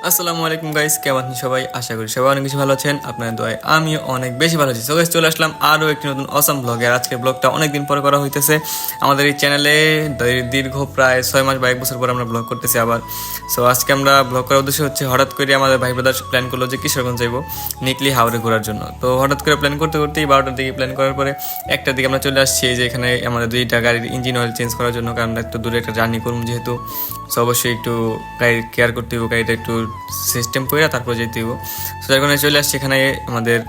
আসসালামু আলাইকুম গাইস, কেমন আছেন সবাই? আশা করি সবাই অনেক বেশি ভালো আছেন। আপনাদের দোয়ায় আমিও অনেক বেশি ভালো আছি। সো গাইস, চলে আসলাম আরও একটি নতুন অসাম ব্লগে। আর আজকের ব্লগটা অনেকদিন পরে করা হইতেছে আমাদের এই চ্যানেলে। দীর্ঘ প্রায় 6 মাস বা 1 বছর পর আমরা ব্লগ করতেছি আবার। সো আজকে আমরা ব্লগ করার উদ্দেশ্য হচ্ছে, হঠাৎ করে আমাদের ভাই ব্রাদার প্ল্যান করলো যে কিশোরগঞ্জ যাইবো নিকলি হাওড়ে ঘোরার জন্য। তো হঠাৎ করে প্ল্যান করতে করতেই 12টার দিকে প্ল্যান করার পরে 1টার দিকে আমরা চলে আসছি এই যে এখানে আমাদের 2টা গাড়ির ইঞ্জিন অয়েল চেঞ্জ করার জন্য। কারণ একটু দূরে একটা জার্নি করুন যেহেতু, সো অবশ্যই একটু গাড়ির কেয়ার করতে হবে, গাড়িটা একটু সিস্টেম করে তারপর যেতে হবে। সো যার কারণে চলে আসছি এখানে আমাদের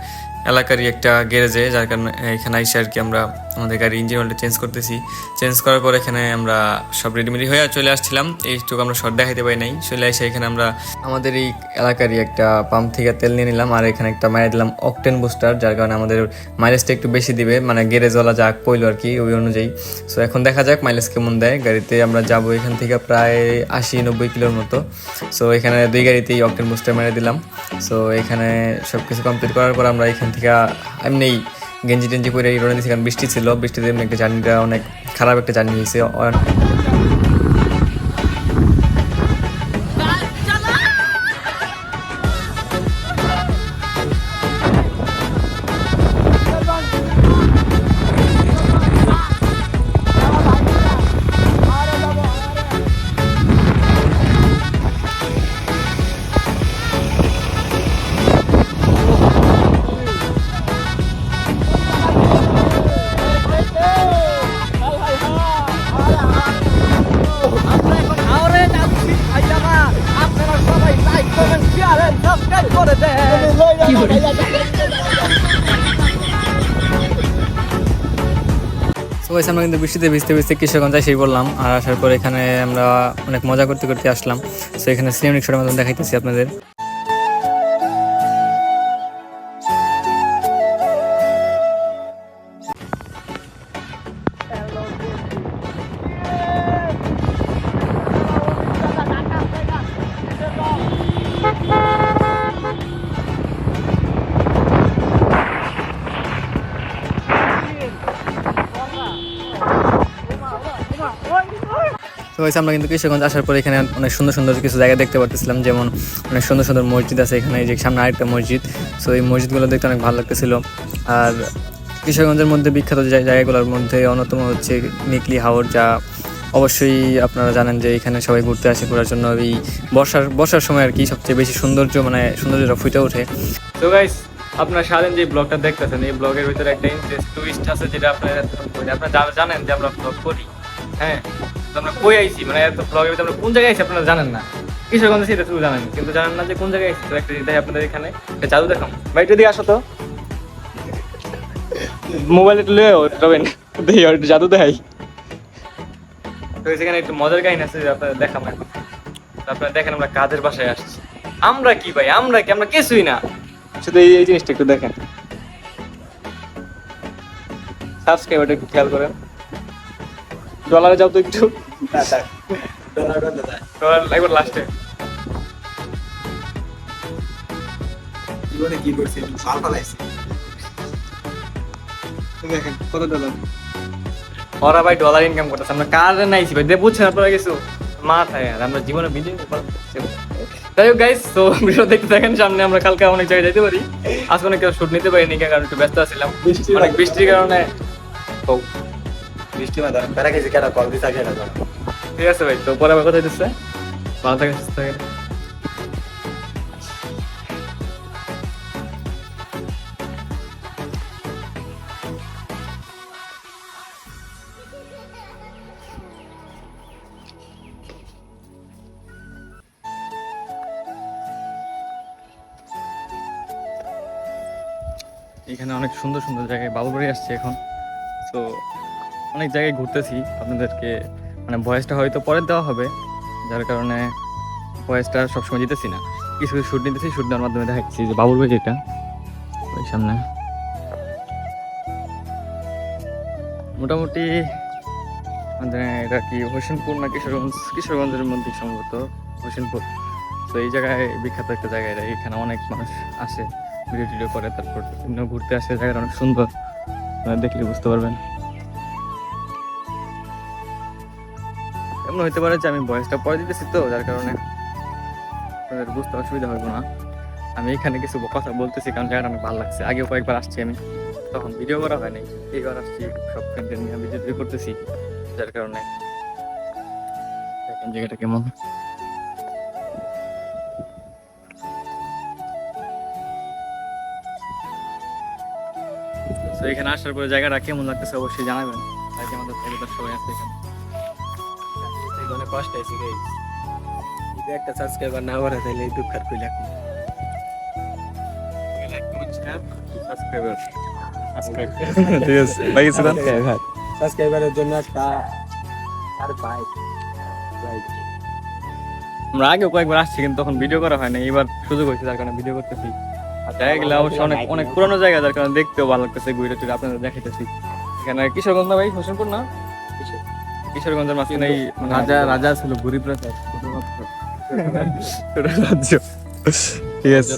এলাকারই একটা গ্যারেজে, যার কারণে এখানে এসে আর কি আমরা আমাদের গাড়ির ইঞ্জিন অয়েলটা চেঞ্জ করতেছি। চেঞ্জ করার পর এখানে আমরা সব রেডিমেডি হয়ে চলে আসছিলাম। এইটুকু আমরা শর্ট দেখাইতে পারি নাই। চলে এসে এখানে আমরা আমাদের এই এলাকারই একটা পাম্প থেকে তেল নিয়ে নিলাম, আর এখানে একটা মাইরে দিলাম অকটেন বুস্টার, যার কারণে আমাদের মাইলেজটা একটু বেশি দিবে, মানে গ্যারেজওয়ালা যা কইলো আর কি ওই অনুযায়ী। সো এখন দেখা যাক মাইলেজ কেমন দেয়। গাড়িতে আমরা যাবো এখান থেকে প্রায় 80-90 কিলোর মতো। সো এখানে 2 গাড়িতেই অকটেন বুস্টার মেরে দিলাম। সো এখানে সব কিছু কমপ্লিট করার পর আমরা এখান থেকে এমনি গেঞ্জি টেঞ্জি করে রওনা দিয়েছি, কারণ বৃষ্টি ছিল। বৃষ্টিতে এমনি একটা জার্নিটা অনেক খারাপ একটা জার্নি হয়েছে। সবাই আমরা কিন্তু বৃষ্টিতে ভিজতে ভিজতে কিশোরগঞ্জ সেই বললাম, আর আসার পর এখানে আমরা অনেক মজা করতে করতে আসলাম। সো এখানে সিনেমাটিক শটের মতন দেখাইতেছি আপনাদের। তো আমরা কিন্তু কিশোরগঞ্জ আসার পর এখানে অনেক সুন্দর সুন্দর কিছু জায়গা দেখতে পারতেছিলাম, যেমন অনেক সুন্দর সুন্দর মসজিদ আছে এখানে, যে সামনে আরেকটা মসজিদ। সো এই মসজিদগুলো দেখতে অনেক ভালো লাগতেছিল। আর কিশোরগঞ্জের মধ্যে বিখ্যাত জায়গাগুলোর মধ্যে অন্যতম হচ্ছে নিকলি হাওর, যা অবশ্যই আপনারা জানেন যে এখানে সবাই ঘুরতে আসে ঘোরার জন্য। এই বর্ষার সময় আর কি সবচেয়ে বেশি সৌন্দর্যটা ফুটে ওঠে। তো গাইস, আপনারা সারাদিন যে ব্লগটা দেখতেছেন, এই ব্লগের ভিতরে একটা ইন্টারেস্ট টুইস্ট আছে, যেটা আপনারা জানেন যে আমরা ব্লগ করি। হ্যাঁ, আমরা কই আইছি, মানে এত ব্লগের ভিতরে আমরা কোন জায়গায় আইছি আপনারা জানেন না। কিশোরগঞ্জে সেটা শুধু জানেন, কিন্তু জানেন না যে কোন জায়গায় আইছি। তো একটা জিনিস আপনাদের এখানে জাদু দেখাম। ভাই একটু দিকে আসো তো, মোবাইল একটু লয়ে রবেন, দেখি একটু জাদু দেখাই। তো সেখানে একটু মজার কাহিনী আছে, আপনাদের দেখাম এখন। আপনারা দেখেন আমরা কাজের বাসায় আসছি। আমরা কি ভাই, আমরা কিছুই না, শুধু এই জিনিসটা একটু দেখেন। সাবস্ক্রাইবারটা একটু খেয়াল করেন। ডলারে যাও তো একটু, ডলার একবার লাস্টে কি করছি ফাল ফালাইছি দেখেন কত ডলার। ওরা ভাই ডলার ইনকাম করতেছে, আমরা কার নাইছি ভাই, বুঝছেন আপনারা কিছু মাথায়। আর আমরা জীবনে বিজনেস যাই হোক গাইস, তো ভিডিও দেখতে থাকেন। সামনে আমরা কালকে অনেক জায়গায় যেতে পারি। আজকে অনেক শুট নিতে পারিনি, কারণ একটু ব্যস্ত ছিলাম অনেক বৃষ্টির কারণে। বৃষ্টি মাথা প্যারা খেয়েছি কেন কল দিতে কেন ঠিক আছে ভাই, তো পরে আবার কথা দিচ্ছে। ভালো থাকেন, সুস্থ থাকেন। এখানে অনেক সুন্দর সুন্দর জায়গায় বাবুবাড়ি আসছে এখন। তো অনেক জায়গায় ঘুরতেছি, আপনাদেরকে মানে ভয়েসটা হয়তো পরে দেওয়া হবে, যার কারণে ভয়েসটা সবসময় দিতেছি না। কিছু কিছু শ্যুট নিতেছি, শ্যুট নেওয়ার মাধ্যমে দেখাচ্ছি যে বাবুবাড়ি যেটা ওই সামনে। মোটামুটি মানে এটা কি হোসেনপুর না কিশোরগঞ্জের মধ্যে সম্ভবত হোসেনপুর। তো এই জায়গায় বিখ্যাত একটা জায়গা, এটা এখানে অনেক মানুষ আসে, ভিডিও টিডিও করে, তারপর ঘুরতে আসে। জায়গাটা অনেক সুন্দর, দেখলে বুঝতে পারবেন। এমন হইতে পারে যে আমি ভয়েসটা পরে দিতেছি, তো যার কারণে আপনাদের বুঝতে অসুবিধা হবে না। আমি এখানে কিছু কথা বলতেছি কারণ জায়গাটা অনেক ভালো লাগছে। আগেও কয়েকবার আসছি আমি, তখন ভিডিও করা হয় নাই। এইবার আসছি সব ফ্রেন্ডদের নিয়ে ভিডিও করতেছি, যার কারণে দেখেন জায়গাটা কেমন। তো এখানে আসার পরে জায়গাটা কেমন লাগতেছে অবশ্যই জানাবেন। আর কি আমাদের পরিবার সবাই আছে এখানে। অনেক কষ্ট হয়েছে গাইস। যদি একটা সাবস্ক্রাইবার না করে তাহলে এই দুঃখ আর কই লাগবে। ঠিক আছে ভাই, কিছু বলেন? সাবস্ক্রাইবারের জন্য একটা আর ভাই আমরা আগেও কয়েকবার আসছি কিন্তু তখন ভিডিও করা হয় না, এবার সুযোগ হয়েছে যার কারণে ভিডিও করতেছি। আর জায়গাগুলো অবশ্য অনেক অনেক পুরোনো জায়গা, যার কারণে দেখতেও ভালো লাগতেছে। ঘুরে টুরে আপনাদের দেখাইতেছি। এখানে কিশোরগঞ্জ না ভাই, হোসেনপুর না, কিশোরগঞ্জের মাঝখানে এই রাজা ছিল ঘুরি প্রসাদ রাজ্য। ঠিক আছে,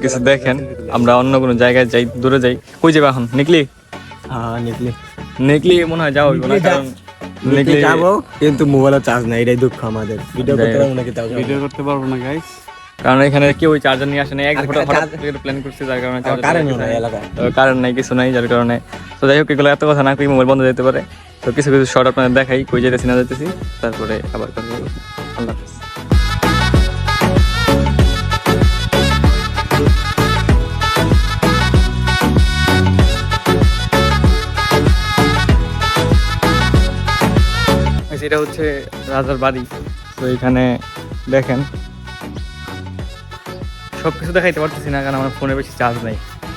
কিছু দেখেন। আমরা অন্য কোনো জায়গায় যাই, দূরে যাই। কই যাবে এখন? নিকলি? হ্যাঁ নিকলি মনে হয় যাওয়া হইব না, কারণ নিকলি যাবো কিন্তু মোবাইলে চার্জ নাই, এটাই দুঃখ আমাদের। ভিডিও করতে পারবো না, কিন্তু ভিডিও করতে পারবো না গাইস, কারণ এখানে কেউ চার্জার নিয়ে আসে না। এক ঘন্টা হঠাৎ প্ল্যান করছে, যার কারণে কারেন্ট নাই, কিছু নাই, যার কারণে। তো যাই হোক, এগুলো এত কথা না কই মোবাইল বন্ধ যেতে পারে। তো কিছু কিছু শর্ট আপনাদের দেখাই, কই যেতেছি না যেতেছি, তারপরে আবার কথা বলবো। আল্লাহ হাফেজ। এটা হচ্ছে রাজার বাড়ি। তো এখানে দেখেন সব কিছু দেখাইতে পারতেছি না, কারণ আমার ফোনে বেশি চার্জ নাই।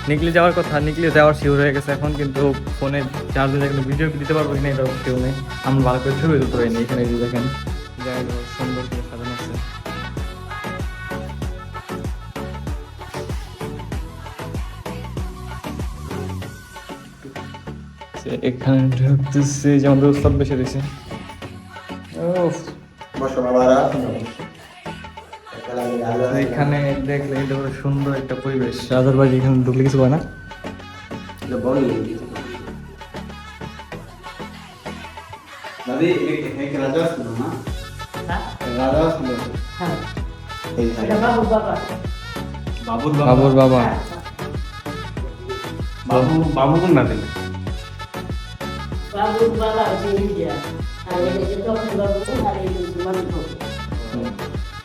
নিকলি যাওয়ার কথা, নিকলি যাওয়ার শিওর হয়ে গেছে এখন, কিন্তু ফোনে চার্জ দিলে কিন্তু ভিডিও দিতে পারবো কিনা এটাও কেউ নেই। আমরা ভালো করে ছবি তুলতে পারিনি। এখানে যে দেখেন জায়গাগুলো সুন্দর করে সাজানো আছে। এখানে ঢুকতেছে যে আমাদের উস্তাদ বেশি দিছে। এখানে দেখলে এটা বড় সুন্দর একটা পরিবেশ। রাজার বাড়ি, এখানে ঢুকলে কিছু হয় না। বাবুর বাবা বাবু কোন না দিলে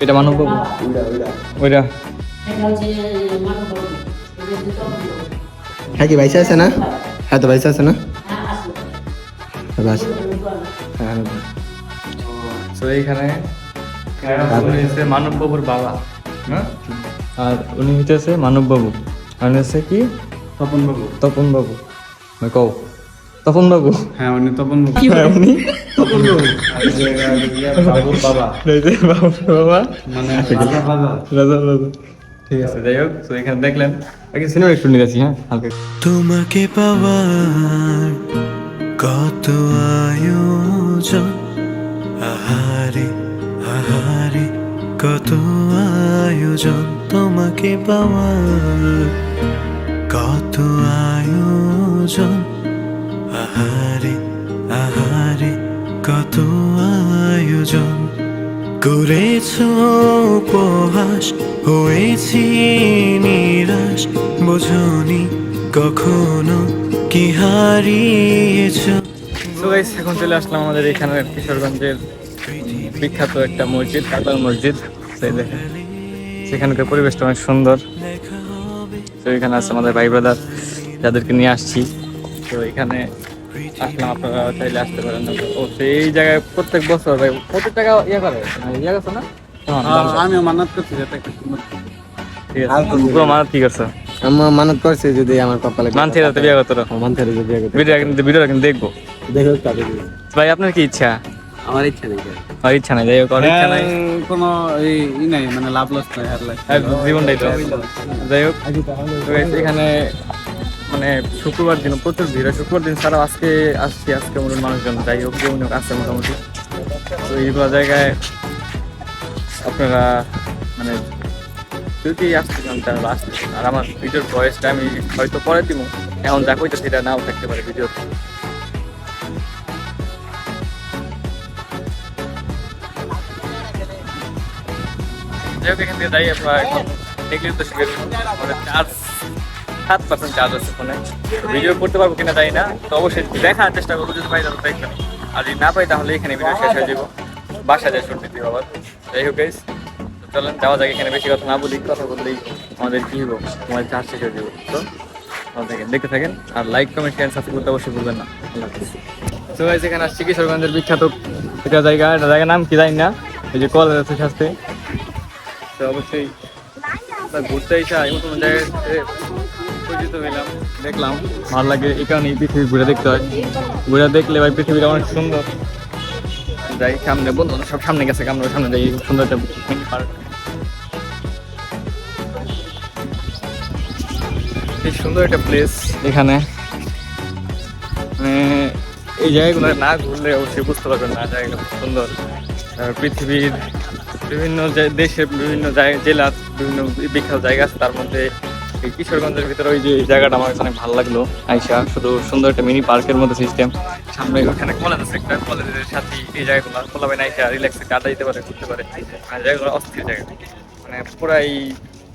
এটা মানব বাবু, ওইটা হ্যাঁ কি ভাইসা আছে না? হ্যাঁ তো ভাইসা আছে না? তো এইখানে উনি হচ্ছে মানব বাবুর বাবা, হ্যাঁ, আর উনি হইতেছে মানব বাবু, আর হচ্ছে কি তপন বাবু। তপন বাবু। কও তপন বাবু। হ্যাঁ উনি তপন বাবু। উনি তপন বাবু বাবুর বাবা, বাবুর বাবা মানে রাজা বাবা। রাজা রাজা। ঠিক আছে, যাই হোক। তো এখানে দেখলেন সিনেমা একটু নিয়ে যাচ্ছি। হ্যাঁ, হালকা তোমাকে পাওয়ার কত আয়োজন, আহারে আহারে কত আয়োজন, তোমাকে পাওয়ার কত আয়োজন, আহারে আহারে কত আয়োজন, করেছ উপহাস হয়েছি নিরাশ, বোঝনি কখনো কি হারিয়েছ। তো গাইস, এখন চলে আসলাম আমাদের এখানের কিশোরগঞ্জের বিখ্যাত একটা মসজিদ, কাতার মসজিদ। সেই দেখেন সেখানকার পরিবেশটা অনেক সুন্দর। তো এখানে আছে আমাদের ভাই ব্রাদার, যাদেরকে নিয়ে আসছি। তো এখানে আসলাম, আপনারা চাইলে আসতে পারেন। ও সেই জায়গায় প্রত্যেক বছর ভাই প্রত্যেক টাকা ইয়ে করে, ইয়ে করছো না? আমিও মান্নাত করছি যেটা একটা সুন্দর। ঠিক আছে, পুরো মানত কি করছো? আমার মানত করছে যদি আমার কপালে মানছি রাতে বিয়ে করতে রাখো। মানতে যদি বিয়ে করতে ভিডিওটা কিন্তু দেখবো। দেখো কাকে ভাই আপনার কি ইচ্ছা? আমার ইচ্ছা নেই। আমার ইচ্ছা নাই, যাই হোক, আমার ইচ্ছা নাই। কোনো ই নাই, মানে লাভ লস নাই আর লাইফ। আর জীবনটাই তো। যাই হোক, তো guys, এখানে মানে শুক্রবার দিন প্রচুর ভিড় হয়। শুক্রবার দিন ছাড়াও আজকে আসছি, আজকে মনে মানুষজন যাই হোক যেমন হোক আসছে মোটামুটি। তো এইগুলো জায়গায় আপনারা মানে যদি আসতে চান তাহলে আসতে পারেন। আর আমার ভিডিওর ভয়েসটা আমি হয়তো পরে দিব, এখন যা কইতে সেটা নাও থাকতে পারে ভিডিওতে। যাই হোক এখান থেকে যাই আমরা এখন নিকলির উদ্দেশ্যে বের হবো। আমাদের চার্জ 7% চার্জ আছে ফোনে, ভিডিও করতে পারবো কিনা জানি না, তো অবশ্যই দেখার চেষ্টা করবো, যদি পাই তাহলে দেখবেন, আর যদি না পাই তাহলে এখানে ভিডিও শেষ হয়ে যাবো, বাসা যায় শুট দিতে আবার। যাই হোক গাইস, চলেন যাওয়া যাক, এখানে বেশি কথা না বলি, কথা বললেই আমাদের কি হবো, তোমার চার্জ শেষ হয়ে যাবো। তো দেখতে থাকেন, আর লাইক কমেন্ট শেয়ার সাবস্ক্রাইব করতে অবশ্যই ভুলবেন না। আল্লাহ হাফেজ। তো গাইস এখানে আসছি কিশোরগঞ্জের বিখ্যাত একটা জায়গা, এটা জায়গার নাম কি জানি না, এই যে কলেজ আছে সাথে, তো অবশ্যই ঘুরতে এসে এমন কোনো জায়গায় পরিচিত হইলাম, দেখলাম ভালো লাগে, এই কারণে এই পৃথিবী ঘুরে দেখতে হয়, ঘুরে দেখলে ভাই পৃথিবীটা অনেক সুন্দর। যাই সামনে, বন্ধু সব সামনে গেছে, আমরা সামনে যাই, সুন্দর একটা মিনি পার্ক, এই সুন্দর একটা প্লেস। এখানে মানে এই জায়গাগুলো না ঘুরলে অবশ্যই বুঝতে পারবেন না জায়গাগুলো খুব সুন্দর। পৃথিবীর বিভিন্ন দেশের বিভিন্ন জেলার বিভিন্ন বিখ্যাত জায়গা আছে, তার মধ্যে এই কিশোরগঞ্জের ভিতরে ওই যে জায়গাটা আমার অনেক ভালো লাগলো আইসা, শুধু সুন্দর একটা মিনি পার্কের মধ্যে সিস্টেম, সামনে ওখানে কলেজ আছে একটা, কলেজের সাথে এই জায়গাগুলো খোলাবেন আইসা রিল্যাক্সে কাটা দিতে পারে, ঘুরতে পারে, আর জায়গাগুলো অস্থির জায়গা, মানে পুরাই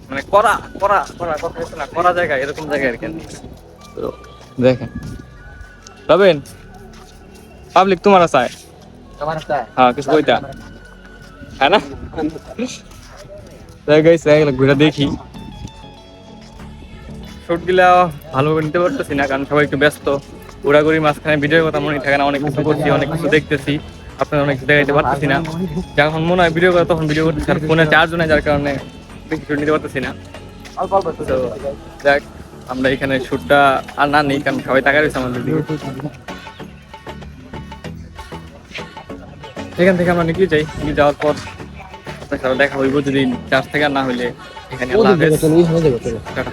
মানে করা করা করা কথা হচ্ছে না, করা জায়গা, এরকম জায়গা আর কি। তো দেখেন পাবেন পাবলিক তোমার আছে, হ্যাঁ কিছু কইতা, হ্যাঁ না ঘুরে দেখি, শুট গুলা ভালোভাবে নিতে পারতেছি না, কারণ সবাই একটু ব্যস্ত, ঘোরাঘুরি মাঝখানে ভিডিওর কথা মনে থাকে না, অনেক কিছু করছি, অনেক কিছু দেখতেছি, আপনারা অনেক কিছু দেখাইতে পারতেছি না, যখন মনে হয় ভিডিও করে তখন ভিডিও করতেছি, আর ফোনে চার্জ নেই, যার কারণে বেশি শুট নিতে পারতেছি না। তো দেখ আমরা এখানে শুটটা আর না নেই, কারণ সবাই টাকা রয়েছে আমাদের দিকে। এখান থেকে আমরা নিকলি যাই, নিকলি যাওয়ার পর আপনার দেখা হইব, যদি চার্জ থেকে আর না হইলে এখানে আল্লাহ হাফেজ। টাটা।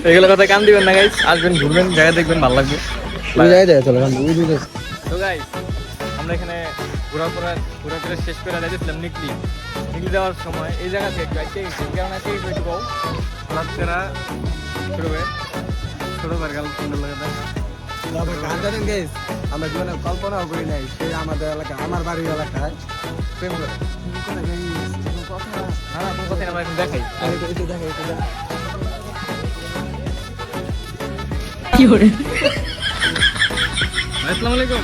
এগুলো কথা কান দিবেন না গাইস, আসবেন ঘুরবেন, জায়গা দেখবেন, ভালো লাগবে। তো গাইস আমরা এখানে ঘোরাফেরা শেষ করে যাইতেছিলাম নিকলি যাওয়ার সময় এই জায়গা থেকে একটু আইতে গেছি, কেমন আছে একটু বউ হাতছাড়া ছোট বারগাল সুন্দর লাগে। আমরা জীবনে কল্পনাও করি নাই, সে আমাদের এলাকা, আমার বাড়ির এলাকায় প্রেম করে। আমরা এখন দেখাই আসসালামু আলাইকুম।